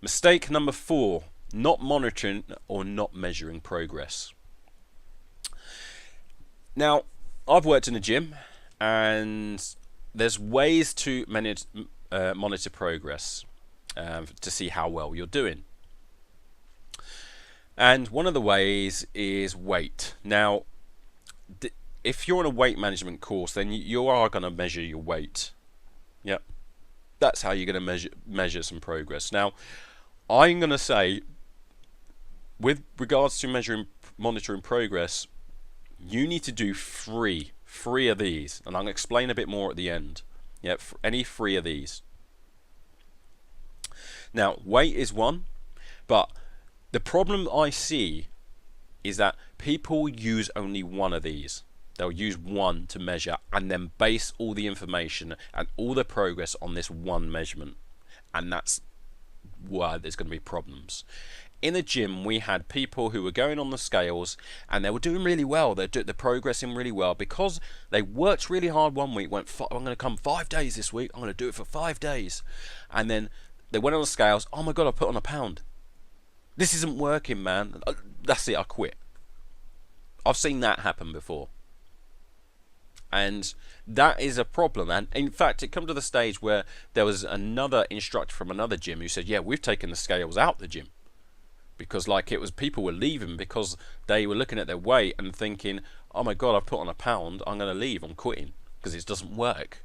Mistake number 4, not monitoring or not measuring progress. Now, I've worked in a gym, and there's ways to monitor progress to see how well you're doing. And one of the ways is weight. Now, if you're on a weight management course, then you are going to measure your weight. Yep, that's how you're going to measure some progress. Now, I'm going to say, with regards to monitoring progress, you need to do three of these, and I'll explain a bit more at the end. Yeah, any 3 of these. Now, weight is one, but the problem I see is that people use only one of these. They'll use one to measure and then base all the information and all the progress on this one measurement, and that's why there's going to be problems. In the gym, we had people who were going on the scales and they were doing really well. They're progressing really well because they worked really hard one week, went, I'm going to come 5 days this week, I'm going to do it for 5 days. And then they went on the scales, oh my God, I put on a pound. This isn't working, man. That's it, I quit. I've seen that happen before. And that is a problem. And in fact, it come to the stage where there was another instructor from another gym who said, yeah, we've taken the scales out the gym. Because like it was, people were leaving because they were looking at their weight and thinking, oh my God, I've put on a pound, I'm going to leave, I'm quitting, because it doesn't work.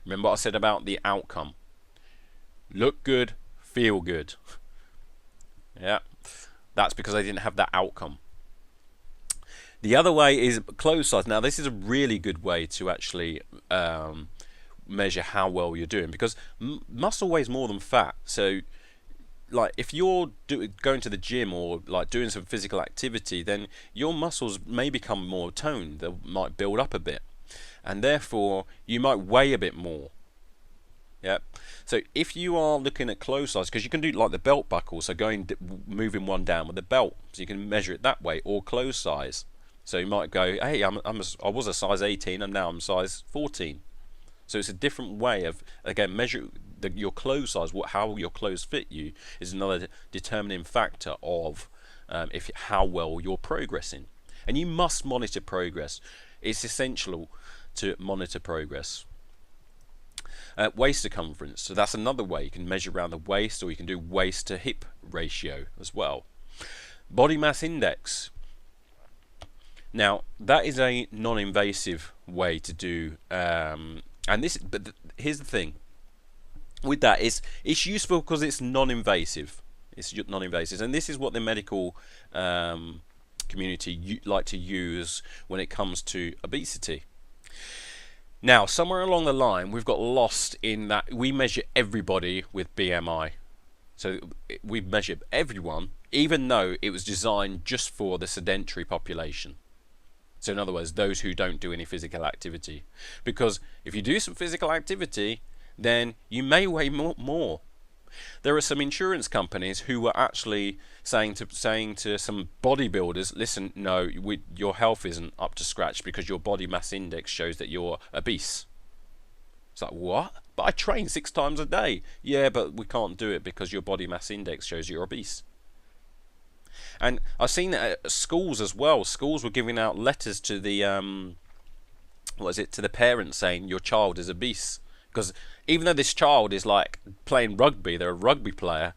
Remember what I said about the outcome? Look good, feel good. Yeah, that's because they didn't have that outcome. The other way is clothes size. Now this is a really good way to actually measure how well you're doing, because muscle weighs more than fat. So like if you're going to the gym or like doing some physical activity, then your muscles may become more toned. They might build up a bit, and therefore you might weigh a bit more. Yep. So if you are looking at clothes size, because you can do like the belt buckle, so moving one down with the belt, so you can measure it that way, or clothes size. So you might go, hey, I was a size 18 and now I'm size 14. So it's a different way of, again, measure your clothes size. How your clothes fit you is another determining factor of how well you're progressing. And you must monitor progress. It's essential to monitor progress. Waist circumference. So that's another way. You can measure around the waist, or you can do waist to hip ratio as well. Body mass index. Now that is a non-invasive way to do, and this. But here's the thing. With that, it's useful because it's non-invasive. It's non-invasive, and this is what the medical community like to use when it comes to obesity. Now, somewhere along the line, we've got lost in that we measure everybody with BMI. So we measure everyone, even though it was designed just for the sedentary population. So in other words, those who don't do any physical activity. Because if you do some physical activity, then you may weigh more. There are some insurance companies who were actually saying to some bodybuilders, listen, no, your health isn't up to scratch because your body mass index shows that you're obese. It's like, what? But I train 6 times a day. Yeah, but we can't do it because your body mass index shows you're obese. And I've seen that at schools as well. Schools were giving out letters to the to the parents saying your child is obese. Because even though this child is like playing rugby, they're a rugby player,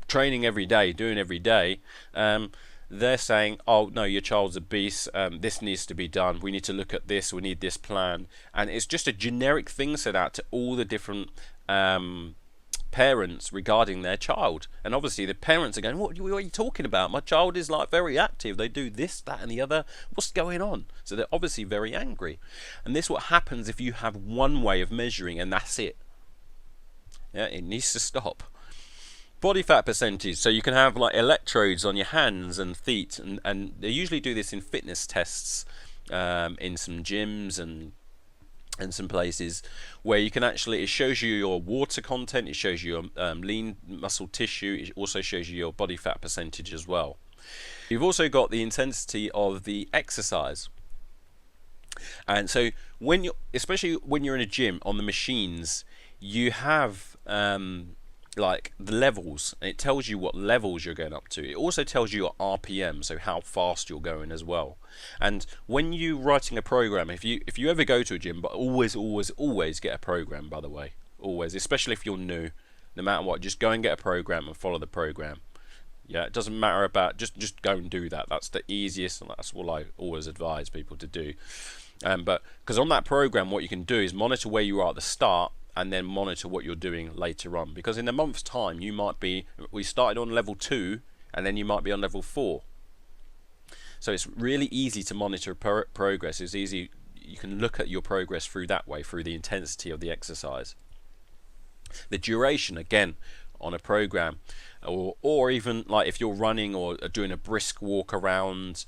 training every day, doing every day, they're saying, oh no, your child's obese, this needs to be done, we need to look at this, we need this plan. And it's just a generic thing set out to all the different parents regarding their child. And obviously the parents are going, what are you talking about? My child is like very active, they do this, that and the other, what's going on? So they're obviously very angry. And this is what happens if you have one way of measuring and that's it. Yeah, it needs to stop. Body fat percentage. So you can have like electrodes on your hands and feet, and they usually do this in fitness tests in some gyms and some places where you can actually, it shows you your water content, it shows you your lean muscle tissue, it also shows you your body fat percentage as well. You've also got the intensity of the exercise. And so especially when you're in a gym on the machines, you have like the levels, and it tells you what levels you're going up to. It also tells you your RPM, so how fast you're going as well. And when you writing a program, if you ever go to a gym, but always get a program, by the way, always, especially if you're new, no matter what, just go and get a program and follow the program. Yeah, it doesn't matter about, just go and do that. That's the easiest, and that's what I always advise people to do. But because on that program, what you can do is monitor where you are at the start, and then monitor what you're doing later on. Because in a month's time, you might be, we started on level 2, and then you might be on level 4. So it's really easy to monitor progress. It's easy, you can look at your progress through that way, through the intensity of the exercise. The duration, again, on a program, or even like if you're running or doing a brisk walk around,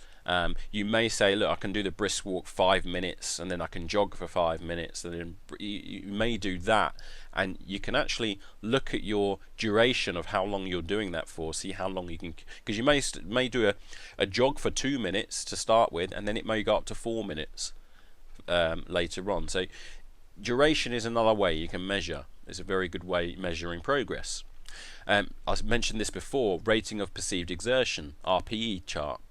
you may say, look, I can do the brisk walk 5 minutes, and then I can jog for 5 minutes, and then you may do that, and you can actually look at your duration of how long you're doing that for, see how long you can, because you may do a jog for 2 minutes to start with, and then it may go up to 4 minutes later on. So duration is another way you can measure. It's a very good way measuring progress. I mentioned this before, rating of perceived exertion, RPE chart.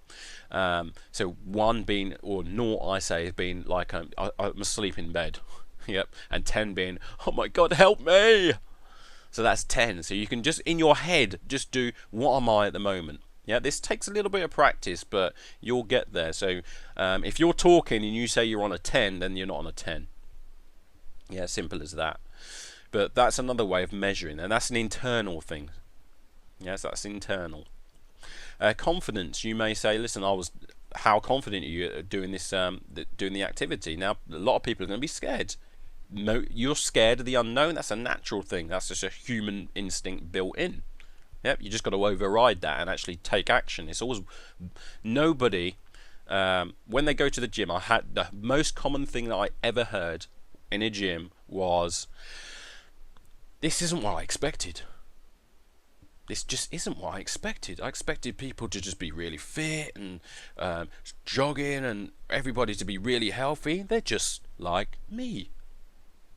So 1 being, or 0 I say, being like I'm asleep in bed. Yep. And 10 being, oh my god, help me. So that's 10. So you can just in your head just do, what am I at the moment? Yeah, this takes a little bit of practice, but you'll get there. So if you're talking and you say you're on a 10, then you're not on a 10. Yeah, simple as that. But that's another way of measuring, and that's an internal thing. Yes, that's internal. Confidence, you may say, listen, how confident are you at doing this, doing the activity? Now, a lot of people are going to be scared. No, you're scared of the unknown. That's a natural thing. That's just a human instinct built in. Yep, you just got to override that and actually take action. It's always, nobody, when they go to the gym, I had the most common thing that I ever heard in a gym was, this isn't what I expected. This just isn't what I expected. I expected people to just be really fit and jogging, and everybody to be really healthy. They're just like me.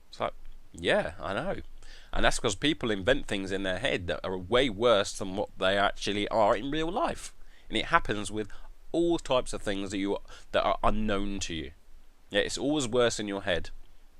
It's like, yeah, I know. And that's because people invent things in their head that are way worse than what they actually are in real life. And it happens with all types of things that are unknown to you. Yeah, it's always worse in your head.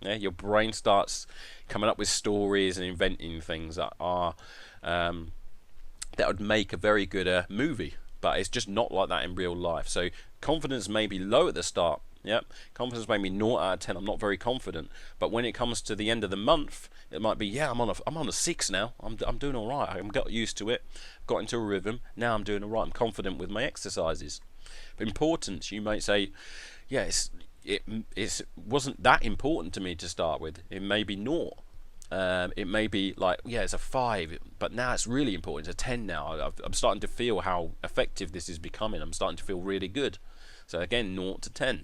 Yeah, your brain starts coming up with stories and inventing things that are that would make a very good movie, but it's just not like that in real life. So confidence may be low at the start. Yep, confidence may be 0 out of 10. I'm not very confident, but when it comes to the end of the month, it might be, yeah, I'm on a 6 now. I'm doing all right. I've got used to it, got into a rhythm. Now I'm doing all right. I'm confident with my exercises. But importance, you might say, yeah, it wasn't that important to me to start with. It may be 0. It may be like, yeah, it's a 5, but now it's really important. It's a 10 now. I'm starting to feel how effective this is becoming. I'm starting to feel really good. So again, 0 to 10.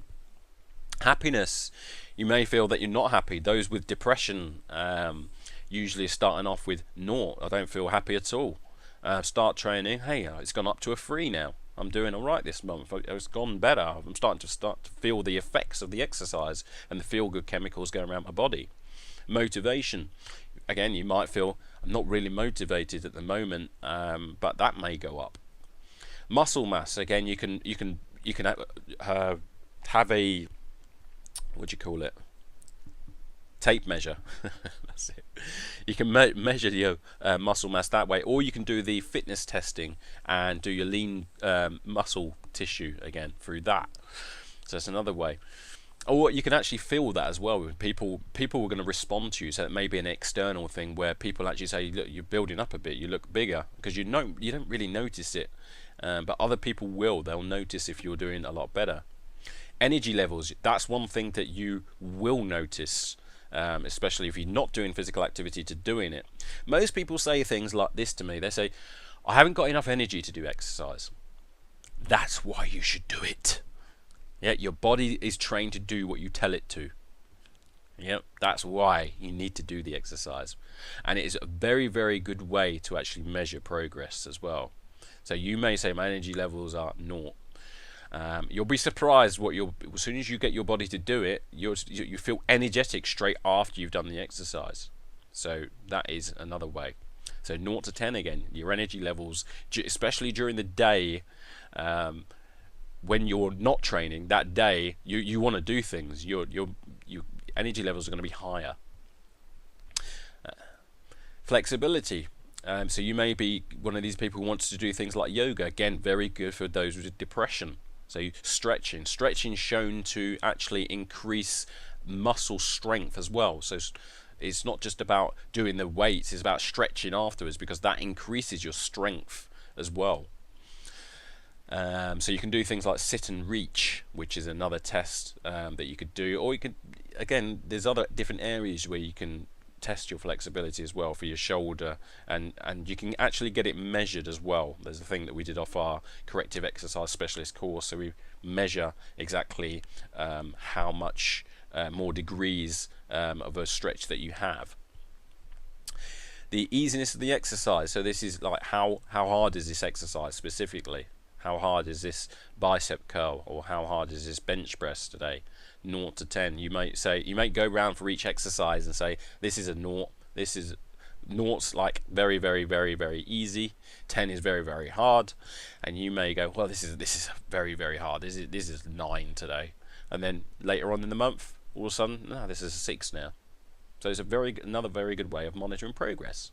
Happiness, you may feel that you're not happy. Those with depression usually are starting off with 0. I don't feel happy at all. Start training. Hey, it's gone up to a 3 now. I'm doing all right this month. It's gone better. I'm starting to feel the effects of the exercise and the feel-good chemicals going around my body. Motivation, again, you might feel, I'm not really motivated at the moment, but that may go up. Muscle mass, again, you can have a, what do you call it? Tape measure. That's it. You can measure your muscle mass that way, or you can do the fitness testing and do your lean muscle tissue again through that. So that's another way. Or you can actually feel that as well. People are going to respond to you. So it may be an external thing where people actually say, look, you're building up a bit, you look bigger, because you don't really notice it, but other people will. They'll notice if you're doing a lot better. Energy levels, that's one thing that you will notice, especially if you're not doing physical activity to doing it. Most people say things like this to me. They say, I haven't got enough energy to do exercise. That's why you should do it. Yeah, your body is trained to do what you tell it to. Yep, that's why you need to do the exercise. And it is a very, very good way to actually measure progress as well. So you may say my energy levels are 0. You'll be surprised as soon as you get your body to do it, you feel energetic straight after you've done the exercise. So that is another way. So 0 to 10 again, your energy levels, especially during the day, when you're not training that day, you want to do things. Your energy levels are going to be higher. Flexibility. So you may be one of these people who wants to do things like yoga. Again, very good for those with depression. So stretching shown to actually increase muscle strength as well. So it's not just about doing the weights, it's about stretching afterwards, because that increases your strength as well. So you can do things like sit and reach, which is another test that you could do, or you could, again, there's other different areas where you can test your flexibility as well for your shoulder, and you can actually get it measured as well. There's a thing that we did off our corrective exercise specialist course, so we measure exactly how much more degrees of a stretch that you have. The easiness of the exercise, so this is like how hard is this exercise specifically? How hard is this bicep curl, or how hard is this bench press today? 0 to 10. You might go around for each exercise and say this is a 0. This is 0's like very, very, very, very easy. 10 is very, very hard. And you may go, well, this is very, very hard. This is 9 today. And then later on in the month, all of a sudden, no, this is a 6 now. So it's another very good way of monitoring progress.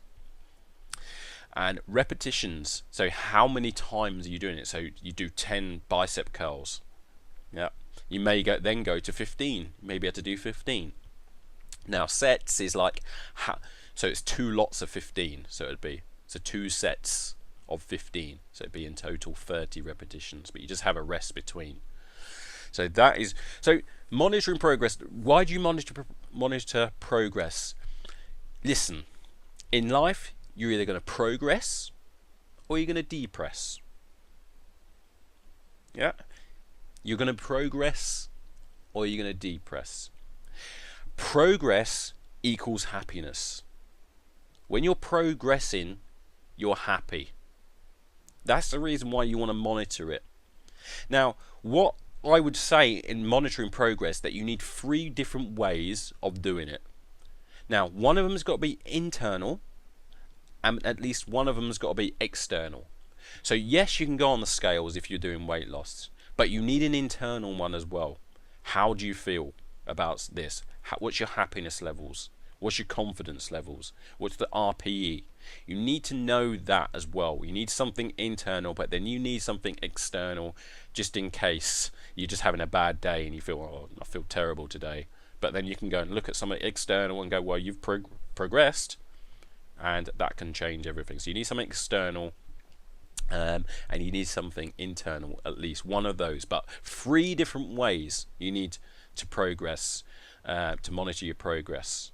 And repetitions. So how many times are you doing it? So you do 10 bicep curls. Yeah. You may then go to 15. You may be able to do 15. Now sets is like, so it's 2 lots of 15. So it'd be 2 sets of 15. So it'd be in total 30 repetitions. But you just have a rest between. So that is, so monitoring progress. Why do you monitor progress? Listen, in life, you're either going to progress or you're going to depress. Yeah? You're going to progress or you're going to depress. Progress equals happiness. When you're progressing, you're happy. That's the reason why you want to monitor it. Now, what I would say in monitoring progress, that you need 3 different ways of doing it. Now, one of them has got to be internal, and at least one of them has got to be external. So yes, you can go on the scales if you're doing weight loss, but you need an internal one as well. How do you feel about this? What's your happiness levels? What's your confidence levels? What's the RPE? You need to know that as well. You need something internal, but then you need something external, just in case you're just having a bad day and you feel, oh, I feel terrible today. But then you can go and look at something external and go, well, you've progressed, and that can change everything. So you need something external, and you need something internal, at least one of those. But 3 different ways you need to progress, to monitor your progress.